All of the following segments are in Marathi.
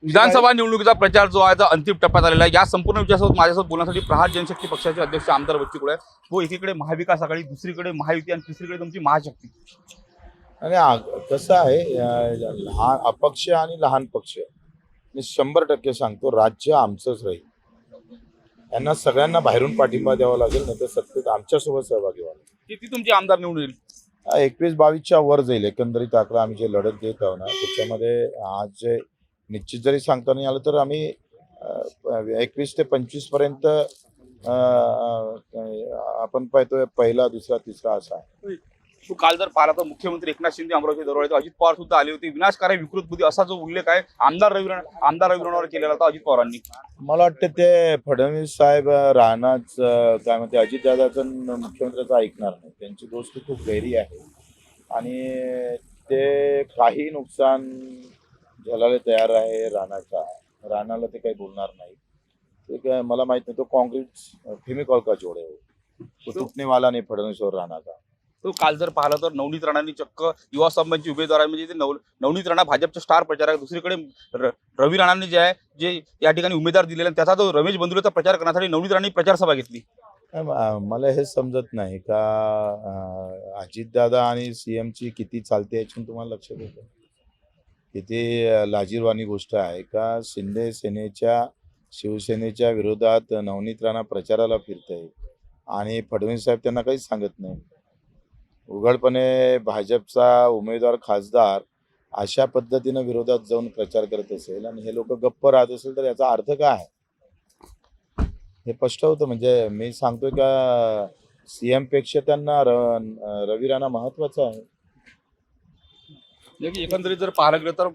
विधानसभा निवडणुकीचा प्रचार जो आहे तो अंतिम टप्प्यात आलेला आहे। या संपूर्ण विषयासोबत माझ्यासोबत बोलण्यासाठी प्रहार जनशक्ती पक्षाचे अध्यक्ष आमदार बच्चू कडू आहेत। व एकीकडे महाविकास आघाडी, दुसरीकडे महायुती आणि तिसरीकडे तुमची महाशक्ती। आणि कसं आहे, लहान अपक्ष आणि लहान पक्ष मी 100% सांगतो, राज्य आमचंच राहील। यांना सगळ्यांना बाहेरून पाठिंबा द्यावा लागेल, नाही तर सत्तेत आमच्यासोबत सहभागी व्हावं। किती तुमचे आमदार निवडून येईल? 21-22च्या वर जाईल एकंदरीत आकडा आम्ही जे लढत देत आहोत ना, त्याच्यामध्ये आज जे निश्चित जरी सांगता नाही आलं तर आम्ही 21 ते 25 पर्यंत आपण पाहतोय, पहिला दुसरा तिसरा असा आहे। तू काल जर पाहिला तर मुख्यमंत्री एकनाथ शिंदे अमरावती दौऱ्यावर आहेत, अजित पवार सुद्धा आले होते। विनाशकारी विकृत बुद्धी असा जो उल्लेख आहे आमदार रविराणावर केलेला होता अजित पवारांनी। मला वाटतं ते फडणवीस साहेब राहणारच काय म्हणते, अजितदादाचं मुख्यमंत्र्याचं ऐकणार नाही। त्यांची दोस्ती खूप गहिरी आहे आणि ते काही नुकसान झेलायला तयार आहे राणाला ते काही बोलणार नाही। ते काय मला माहित नाही, तो काँग्रेस फेमिकॉल का जोड आहे, तो तुटणे वाला नाही फडणवीसवर राणाचा। तो काल जर पाहिलं तर नवनीत राणांनी चक्क युवा संघाचे उमेदवार आहे, म्हणजे ते नवनीत राणा भाजपचे स्टार प्रचारक, दुसरीकडे रवी राणांनी जे आहे जे या ठिकाणी उमेदवार दिलेला त्याचा तो रमेश बंधुरेचा प्रचार करण्यासाठी नवनीत राणांनी प्रचार सभा घेतली। मला हे समजत नाही का अजितदादा आणि सीएमची किती चालते याच्यातून तुम्हाला लक्षात येतं? किती लाजिरवाणी गोष्ट आहे का शिंदे सेनेच्या शिवसेनेच्या विरोधात नवनीत राणा प्रचाराला फिरतंय आणि फडणवीस साहेब त्यांना काहीच सांगत नाही। उघडपणे भाजपचा उमेदवार खासदार अशा पद्धतीनं विरोधात जाऊन प्रचार करत असेल आणि हे लोक गप्प राहत असेल तर याचा अर्थ काय आहे हे स्पष्ट होतं। म्हणजे मी सांगतोय का सीएम पेक्षा त्यांना रवी राणा महत्वाचा आहे। एकंदरीत जर पाहायला गेलं तर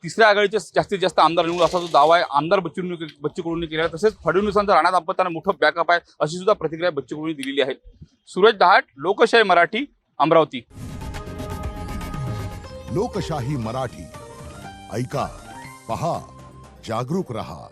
तिसऱ्या आघाडीचे जास्तीत जास्त आमदार निवडून असा जो दावा आहे आमदार बच्चू कडूंनी केला आहे। तसेच फडणवीसांचा राणा दाम्पत्याला मोठं बॅकअप आहे अशी सुद्धा प्रतिक्रिया बच्चू कडूंनी दिलेली आहे। सूरज दहाट, लोकशाही मराठी, अमरावती। लोकशाही मराठी ऐका, पहा, जागरूक रहा।